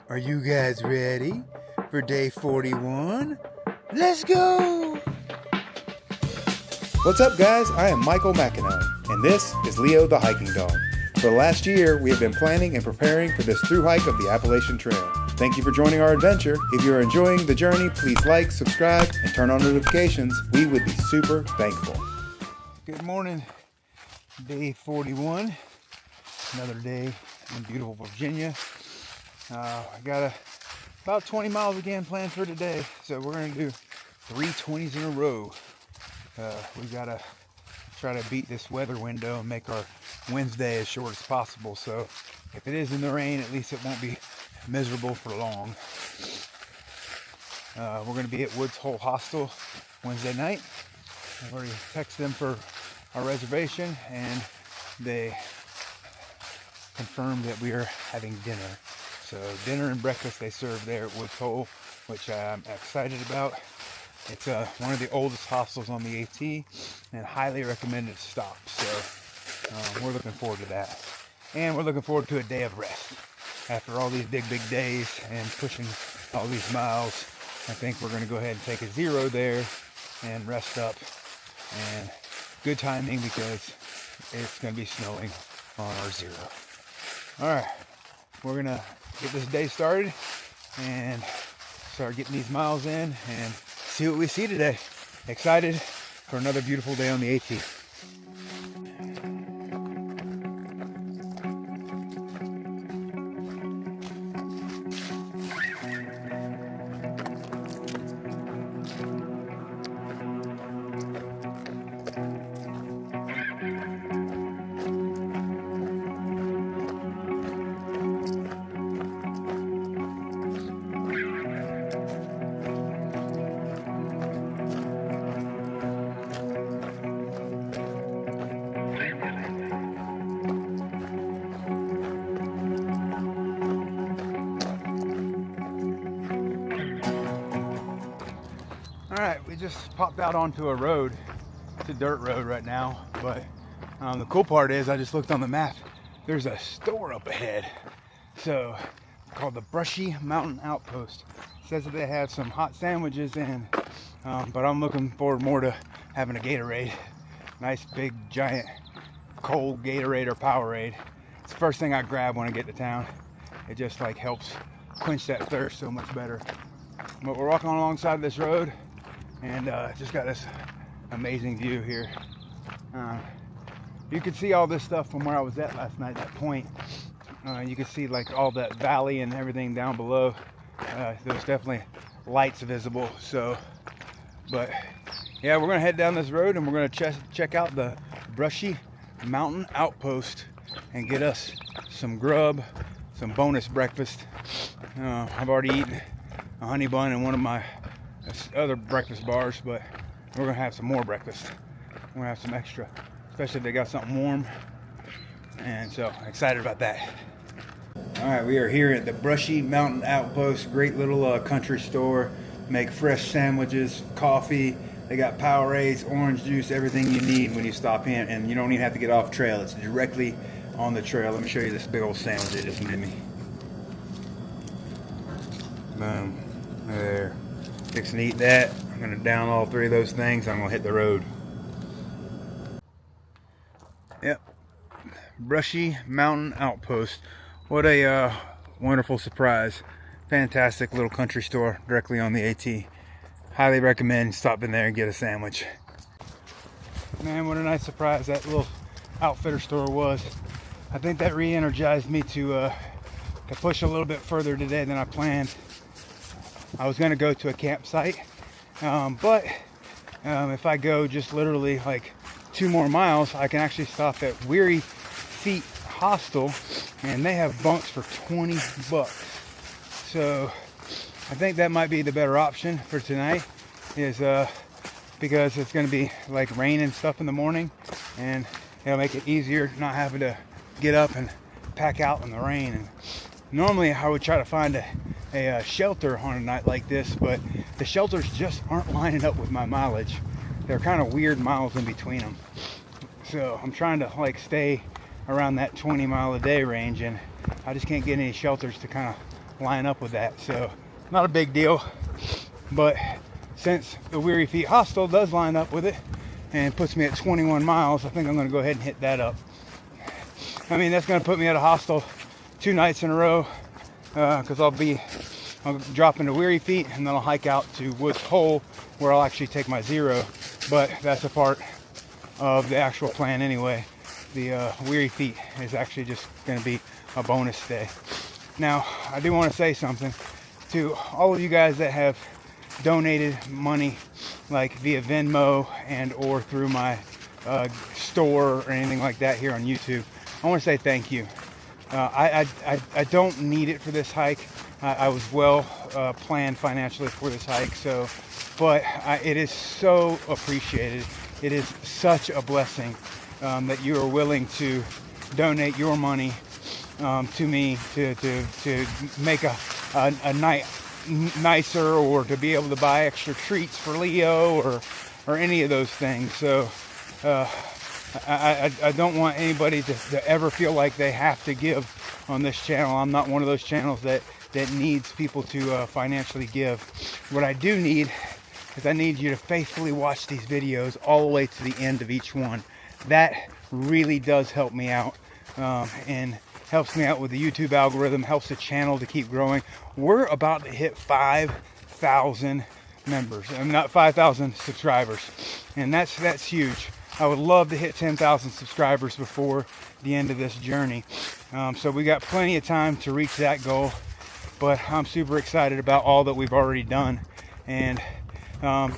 Are you guys ready for day 41? Let's go! What's up, guys? I am Michael McEnany, and this is Leo the Hiking Dog. For the last year, we have been planning and preparing for this thru hike of the Appalachian Trail. Thank you for joining our adventure. If you're enjoying the journey, please like, subscribe, and turn on notifications. We would be super thankful. Good morning, day 41. Another day in beautiful Virginia. I got about 20 miles again planned for today, so we're going to do 3 20s in a row. We got to try to beat this weather window and make our Wednesday as short as possible, so if it is in the rain, at least it won't be miserable for long. We're going to be at Woods Hole Hostel Wednesday night. I've already texted them for our reservation, and they confirmed that we are having dinner. So dinner and breakfast they serve there at Woods Hole, which I'm excited about. It's one of the oldest hostels on the AT, and highly recommended stop. So we're looking forward to that. And we're looking forward to a day of rest. After all these big days and pushing all these miles, I think we're going to go ahead and take a zero there and rest up. And good timing because it's going to be snowing on our zero. Alright, we're going to get this day started and start getting these miles in and see what we see today. Excited for another beautiful day on the AT. Alright, we just popped out onto a road. It's a dirt road right now, but the cool part is I just looked on the map. There's a store up ahead. So, called the Brushy Mountain Outpost. It says that they have some hot sandwiches in, but I'm looking forward more to having a Gatorade. Nice big giant cold Gatorade or Powerade. It's the first thing I grab when I get to town. It just like helps quench that thirst so much better. But we're walking alongside this road, and just got this amazing view here. You can see all this stuff from where I was at last night, that point. You can see like all that valley and everything down below. There's definitely lights visible. So, but yeah, we're gonna head down this road and we're gonna check out the Brushy Mountain Outpost and get us some grub, some bonus breakfast. I've already eaten a honey bun and one of my other breakfast bars, but we're gonna have some more breakfast. We're gonna have some extra, especially if they got something warm, and so excited about that. All right, we are here at the Brushy Mountain Outpost. Great little country store. Make fresh sandwiches, coffee. They got Powerades, orange juice, everything you need when you stop in, and you don't even have to get off trail. It's directly on the trail. Let me show you this big old sandwich they just made me. Boom, there. Fixing to eat that. I'm gonna down all 3 of those things. I'm gonna hit the road. Yep, Brushy Mountain Outpost. What a wonderful surprise. Fantastic little country store directly on the AT. Highly recommend stopping there and get a sandwich. Man, what a nice surprise that little outfitter store was. I think that re-energized me to push a little bit further today than I planned. I was going to go to a campsite, but if I go just literally like 2 more miles, I can actually stop at Weary Feet Hostel, and they have bunks for $20. So I think that might be the better option for tonight, is because it's going to be like rain and stuff in the morning, and it'll make it easier not having to get up and pack out in the rain. And normally I would try to find a shelter on a night like this, but the shelters just aren't lining up with my mileage. They're kind of weird miles in between them. So I'm trying to like stay around that 20 mile a day range, and I just can't get any shelters to kind of line up with that. So not a big deal. But since the Weary Feet hostel does line up with it and puts me at 21 miles, I think I'm going to go ahead and hit that up. I mean, that's going to put me at a hostel 2 nights in a row, because I'll drop into Weary Feet and then I'll hike out to Woods Hole, where I'll actually take my 0. But that's a part of the actual plan anyway. The Weary Feet is actually just going to be a bonus day. Now, I do want to say something to all of you guys that have donated money, like via Venmo and or through my store or anything like that here on YouTube. I want to say thank you. I don't need it for this hike. I was well planned financially for this hike, but it is so appreciated. It is such a blessing that you are willing to donate your money to me to make a night nicer, or to be able to buy extra treats for Leo or any of those things. So I don't want anybody to ever feel like they have to give on this channel. I'm not one of those channels that needs people to financially give. What I do need is I need you to faithfully watch these videos all the way to the end of each one. That really does help me out, and helps me out with the YouTube algorithm, helps the channel to keep growing. We're about to hit 5,000 members. I'm not 5,000 subscribers, and that's huge. I would love to hit 10,000 subscribers before the end of this journey. So we got plenty of time to reach that goal, but I'm super excited about all that we've already done. And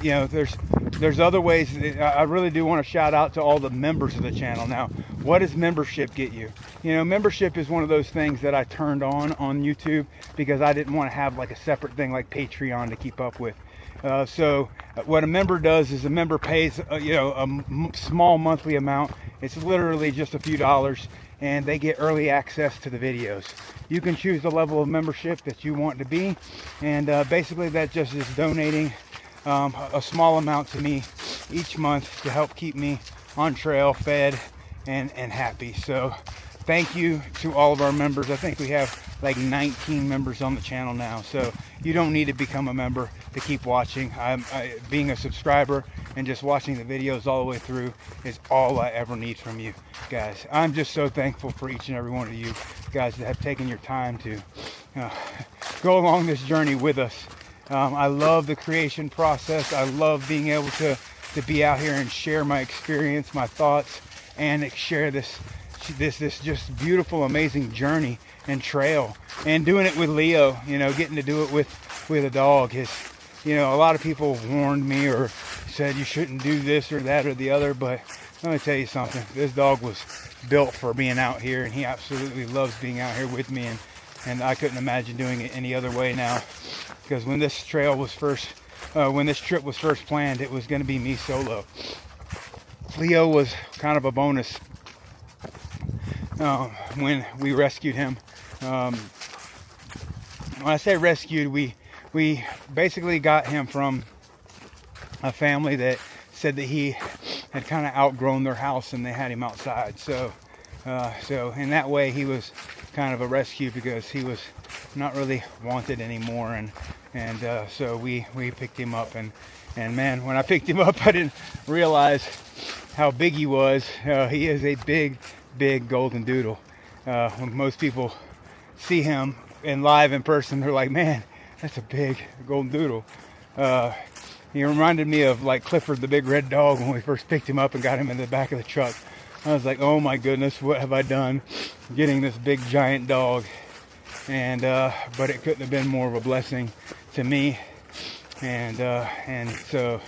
you know, there's other ways. I really do want to shout out to all the members of the channel. Now, what does membership get you? You know, membership is one of those things that I turned on YouTube because I didn't want to have like a separate thing like Patreon to keep up with. So what a member does is a member pays you know, a small monthly amount. It's literally just a few dollars, and they get early access to the videos. You can choose the level of membership that you want to be, and basically that just is donating a small amount to me each month to help keep me on trail, fed, and happy. So thank you to all of our members. I think we have like 19 members on the channel now, so you don't need to become a member to keep watching. Being a subscriber and just watching the videos all the way through is all I ever need from you guys. I'm just so thankful for each and every one of you guys that have taken your time to go along this journey with us. I love the creation process. I love being able to be out here and share my experience, my thoughts, and share this just beautiful, amazing journey and trail, and doing it with Leo. You know, getting to do it with a dog is, you know, a lot of people warned me or said you shouldn't do this or that or the other, but let me tell you something. This dog was built for being out here, and he absolutely loves being out here with me, and I couldn't imagine doing it any other way now. Because when this trip was first planned, it was going to be me solo. Leo was kind of a bonus when we rescued him. When I say rescued, we basically got him from a family that said that he had kind of outgrown their house and they had him outside. So in that way, he was kind of a rescue because he was not really wanted anymore, and so we picked him up, and man, when I picked him up, I didn't realize how big he was. He is a big golden doodle. When most people see him live in person, they're like, man, that's a big golden doodle. He reminded me of like Clifford the big red dog when we first picked him up and got him in the back of the truck. I was like, oh my goodness, what have I done getting this big giant dog? And but it couldn't have been more of a blessing to me, and so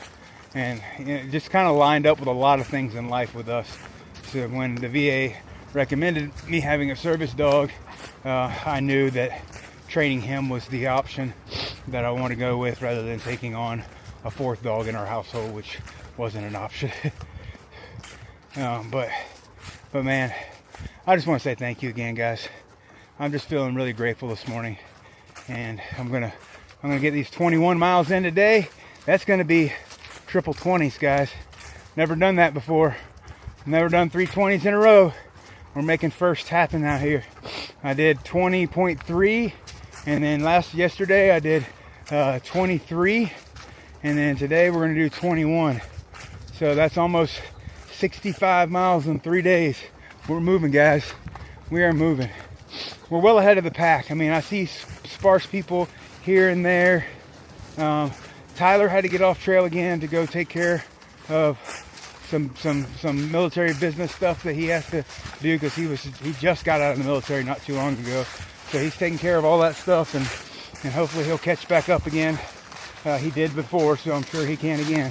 it just kind of lined up with a lot of things in life with us. So when the VA recommended me having a service dog, I knew that training him was the option that I want to go with, rather than taking on a fourth dog in our household, which wasn't an option. But man, I just want to say thank you again, guys. I'm just feeling really grateful this morning, and I'm gonna get these 21 miles in today. That's gonna be triple 20s, guys. Never done that before. Never done 320s in a row. We're making first happen out here. I did 20.3 And then yesterday I did 23, and then today we're gonna do 21. So that's almost 65 miles in 3 days. We're moving, guys. We are moving. We're well ahead of the pack. I mean, I see sparse people here and there. Tyler had to get off trail again to go take care of some military business stuff that he has to do, because he just got out of the military not too long ago. So he's taking care of all that stuff, and hopefully he'll catch back up again. He did before, so I'm sure he can again.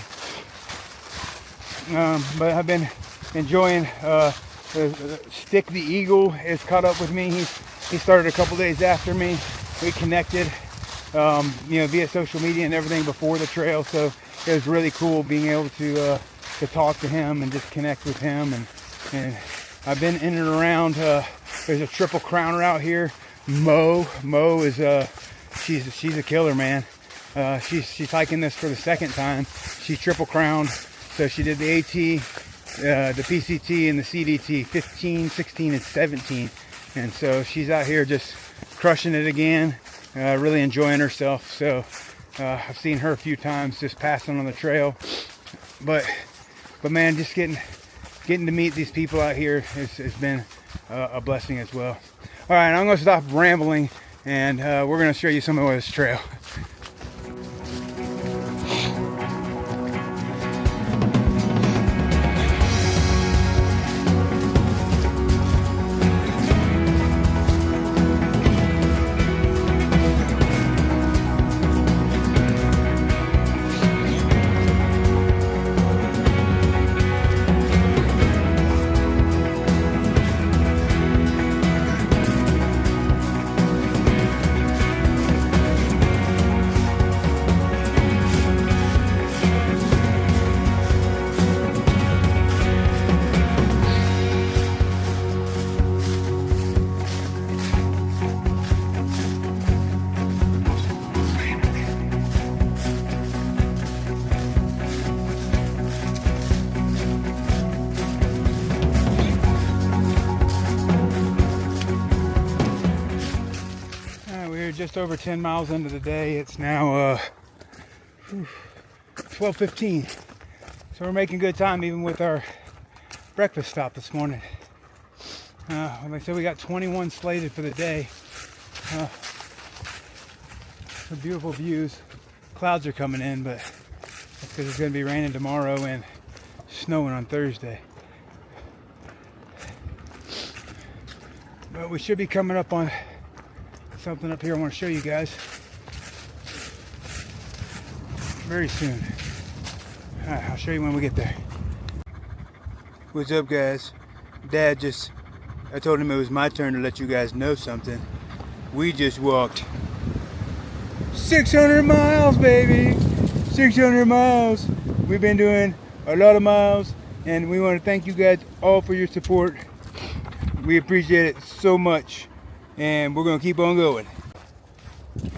But I've been enjoying Stick the Eagle is caught up with me. He started a couple days after me. We connected, via social media and everything before the trail. So it was really cool being able to talk to him and just connect with him. And I've been in and around. There's a Triple Crowner out here. Mo is she's a killer, man. She's hiking this for the second time. She's Triple Crowned. So she did the AT, the PCT, and the CDT, 15, 16, and 17. And so she's out here just crushing it again, really enjoying herself. So I've seen her a few times just passing on the trail. But man, just getting to meet these people out here has been a blessing as well. All right, I'm going to stop rambling, and we're going to show you some of this trail. Just over 10 miles into the day. It's now 12:15. So we're making good time even with our breakfast stop this morning. Like I said, we got 21 slated for the day. Some beautiful views. Clouds are coming in, but that's because it's going to be raining tomorrow and snowing on Thursday. But we should be coming up on something up here I want to show you guys very soon. Alright, I'll show you when we get there. What's up, guys? I told him it was my turn to let you guys know something. We just walked 600 miles, baby! 600 miles! We've been doing a lot of miles, and we want to thank you guys all for your support. We appreciate it so much. And we're going to keep on going.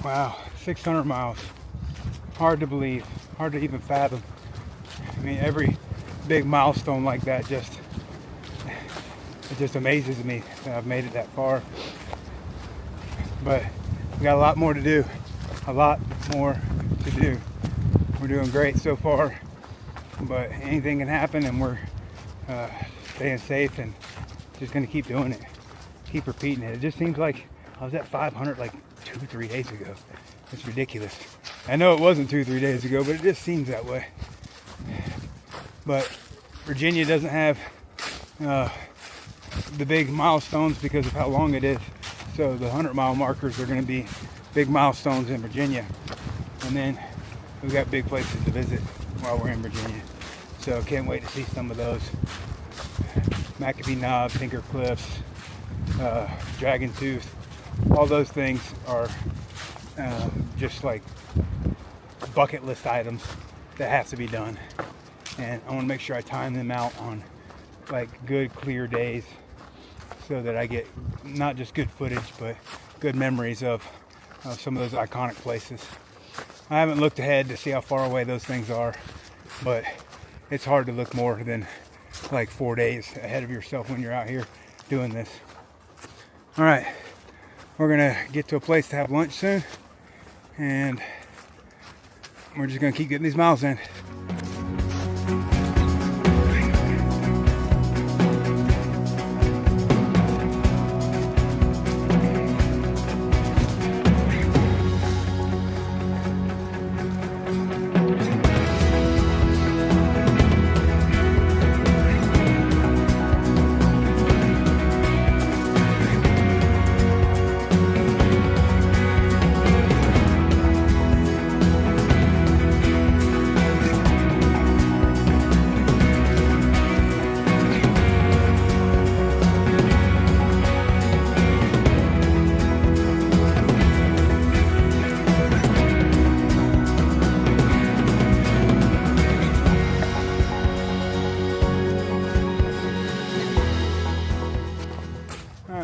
Wow, 600 miles. Hard to believe. Hard to even fathom. I mean, every big milestone like that it just amazes me that I've made it that far. But we got a lot more to do. A lot more to do. We're doing great so far. But anything can happen, and we're staying safe and just going to keep doing it. Keep repeating it. It just seems like I was at 500 like 2-3 days ago. It's ridiculous. I know it wasn't 2-3 days ago, but it just seems that way. But Virginia doesn't have the big milestones because of how long it is. So the 100-mile markers are going to be big milestones in Virginia. And then we've got big places to visit while we're in Virginia. So can't wait to see some of those. McAfee Knob, Tinker Cliffs, Dragon Tooth, all those things are just like bucket list items that have to be done, and I want to make sure I time them out on like good clear days so that I get not just good footage but good memories of some of those iconic places. I haven't looked ahead to see how far away those things are, but it's hard to look more than like 4 days ahead of yourself when you're out here doing this. All right, we're gonna get to a place to have lunch soon, and we're just gonna keep getting these miles in.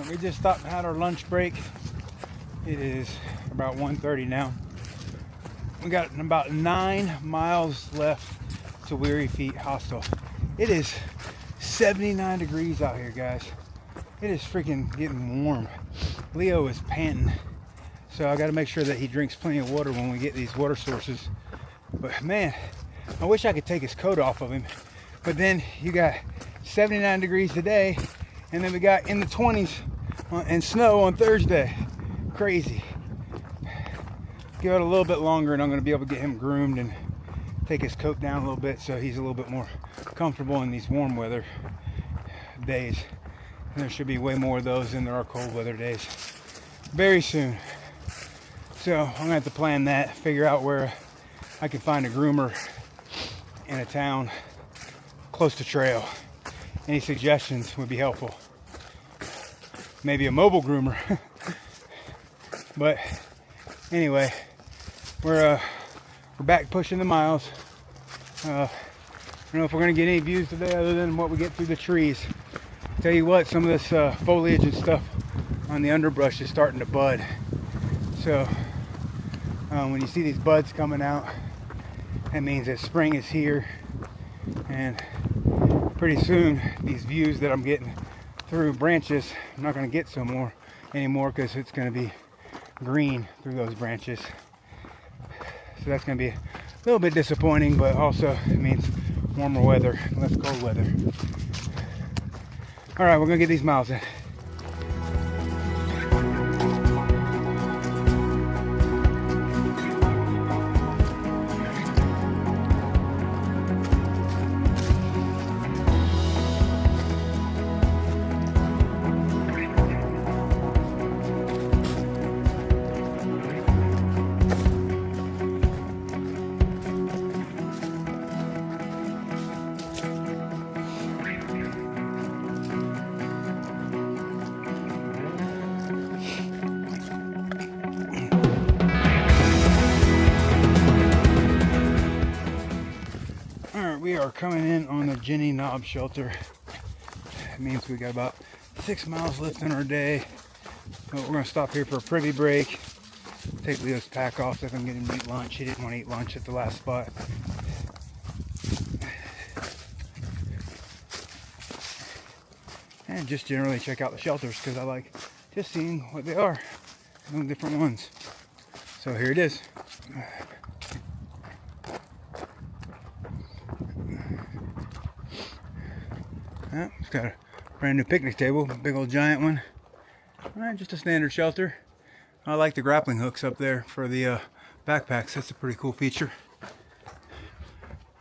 We just stopped and had our lunch break. It is about 1:30 now. We got about 9 miles left to Weary Feet Hostel. It is 79 degrees out here, guys. It is freaking getting warm. Leo is panting, so I got to make sure that he drinks plenty of water when we get these water sources. But man, I wish I could take his coat off of him. But then you got 79 degrees today, and then we got in the 20s and snow on Thursday. Crazy. Give it a little bit longer and I'm going to be able to get him groomed and take his coat down a little bit so he's a little bit more comfortable in these warm weather days. And there should be way more of those than there are cold weather days very soon. So I'm going to have to plan that, figure out where I can find a groomer in a town close to trail. Any suggestions would be helpful. Maybe a mobile groomer. But anyway, we're back pushing the miles. I don't know if we're gonna get any views today other than what we get through the trees. Tell you what, some of this foliage and stuff on the underbrush is starting to bud. So when you see these buds coming out, that means that spring is here, and pretty soon these views that I'm getting through branches, I'm not going to get anymore because it's going to be green through those branches. So that's going to be a little bit disappointing, but also it means warmer weather, less cold weather. All right, we're going to get these miles in. We are coming in on the Jenny Knob shelter. It means we got about 6 miles left in our day. So we're going to stop here for a privy break. Take Leo's pack off so I can get him to eat lunch. He didn't want to eat lunch at the last spot. And just generally check out the shelters because I like just seeing what they are. The different ones. So here it is. It's got a brand new picnic table, big old giant one. Just a standard shelter. I like the grappling hooks up there for the backpacks. That's a pretty cool feature.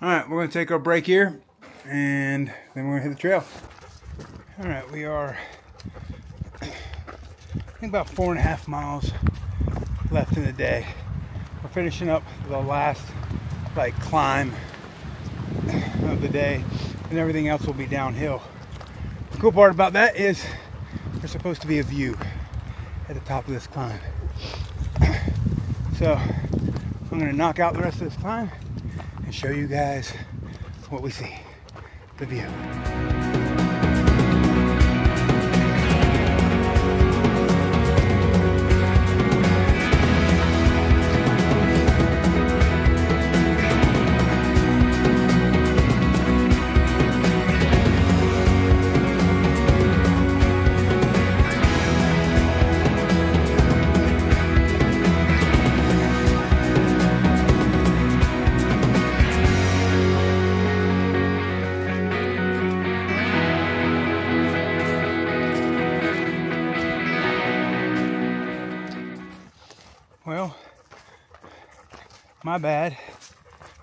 Alright, we're going to take our break here and then we're going to hit the trail. Alright, we are I think about 4.5 miles left in the day. We're finishing up the last climb of the day, and everything else will be downhill. The cool part about that is there's supposed to be a view at the top of this climb. So I'm going to knock out the rest of this climb and show you guys what we see, the view. Well, my bad.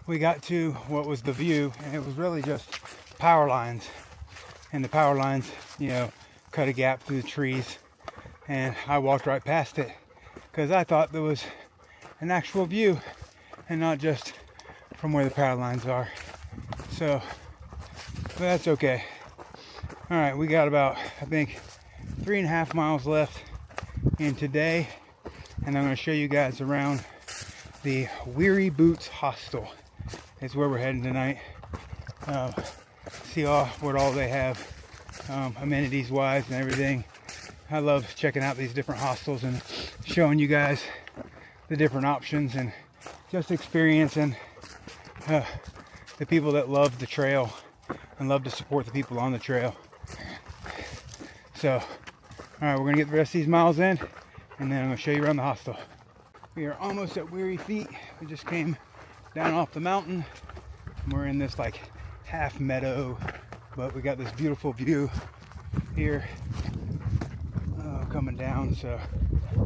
We got to what was the view, and it was really just power lines. And the power lines, you know, cut a gap through the trees. And I walked right past it because I thought there was an actual view and not just from where the power lines are. So, but that's okay. All right, we got about, I think, 3.5 miles left in today. And I'm going to show you guys around the Weary Boots Hostel. It's where we're heading tonight. See what all they have, amenities wise and everything. I love checking out these different hostels and showing you guys the different options and just experiencing the people that love the trail and love to support the people on the trail. So, all right, we're gonna get the rest of these miles in, and then I'm gonna show you around the hostel. We are almost at Weary Feet. We just came down off the mountain. We're in this like half meadow, but we got this beautiful view here coming down. So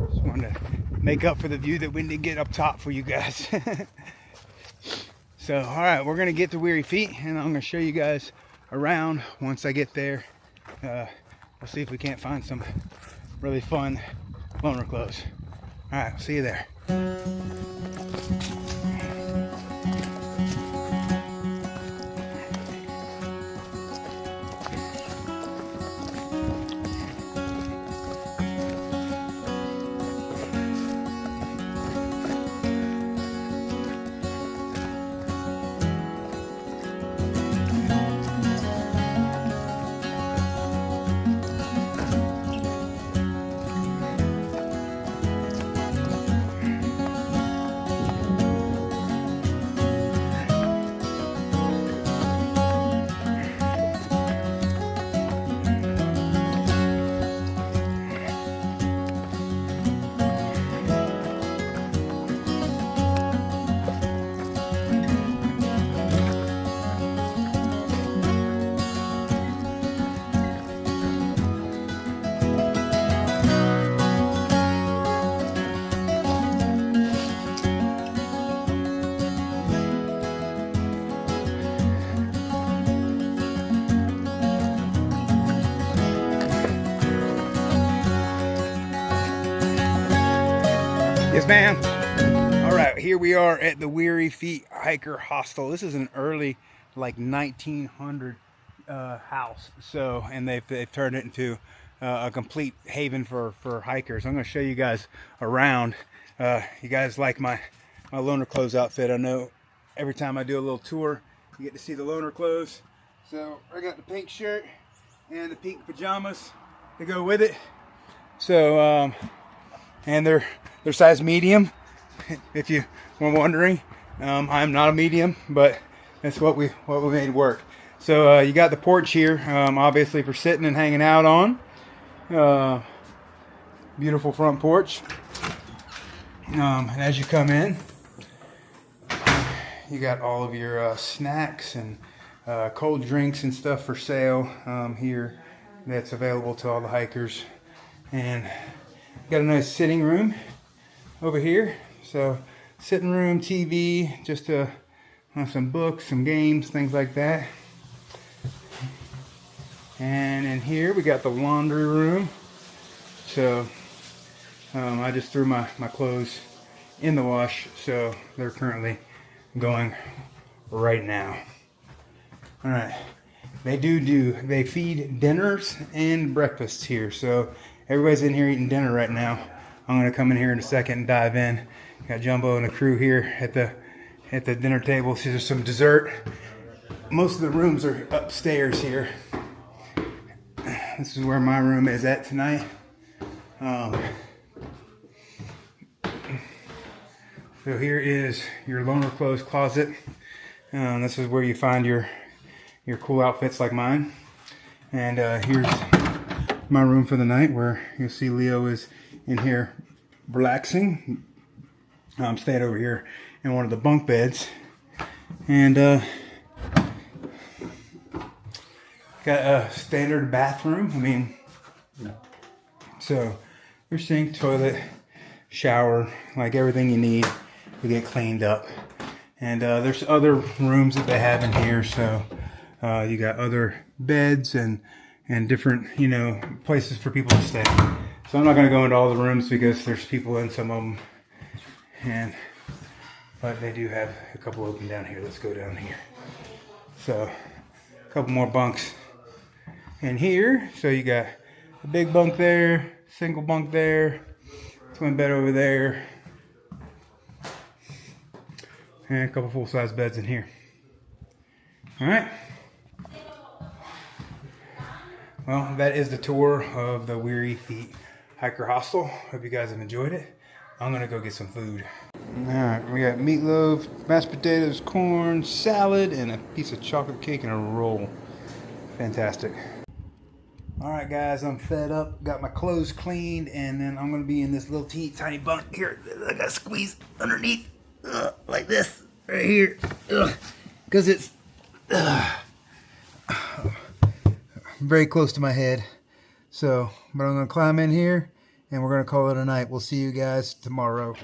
just wanted to make up for the view that we didn't get up top for you guys. So, all right, we're gonna get to Weary Feet, and I'm gonna show you guys around once I get there. We'll see if we can't find some really fun loner clothes. All right, see you there. Yes, ma'am. All right, here we are at the Weary Feet Hiker Hostel. This is an early, like 1900 house. So, and they've turned it into a complete haven for hikers. I'm going to show you guys around. You guys like my loner clothes outfit. I know every time I do a little tour, you get to see the loner clothes. So I got the pink shirt and the pink pajamas to go with it. So, and they're size medium, if you were wondering. I'm not a medium, but that's what we made work. So you got the porch here, obviously for sitting and hanging out on. Beautiful front porch. And as you come in, you got all of your snacks and cold drinks and stuff for sale here that's available to all the hikers. And got a nice sitting room over here. So sitting room, TV, just some books, some games, things like that. And in here we got the laundry room. So I just threw my clothes in the wash, so they're currently going right now. All right, they feed dinners and breakfasts here. So everybody's in here eating dinner right now. I'm gonna come in here in a second and dive in. Got Jumbo and the crew here at the dinner table. So there's some dessert. Most of the rooms are upstairs here. This is where my room is at tonight. So here is your loner clothes closet. This is where you find your cool outfits like mine. And here's my room for the night, where you'll see Leo is in here relaxing. I'm staying over here in one of the bunk beds. And got a standard bathroom. I mean, so your sink, toilet, shower, like everything you need to get cleaned up. And there's other rooms that they have in here, so you got other beds and different, you know, places for people to stay. So I'm not going to go into all the rooms because there's people in some of them, but they do have a couple open down here. Let's go down here. So a couple more bunks in here. So you got a big bunk there, single bunk there, twin bed over there, and a couple full-size beds in here. All right. Well, that is the tour of the Weary Feet Hiker Hostel. Hope you guys have enjoyed it. I'm gonna go get some food. All right, we got meatloaf, mashed potatoes, corn, salad, and a piece of chocolate cake and a roll. Fantastic. All right, guys, I'm fed up. Got my clothes cleaned, and then I'm gonna be in this little teeny tiny bunk here. I gotta squeeze underneath, like this, right here, because it's very close to my head. So, but I'm gonna climb in here, and we're gonna call it a night. We'll see you guys tomorrow.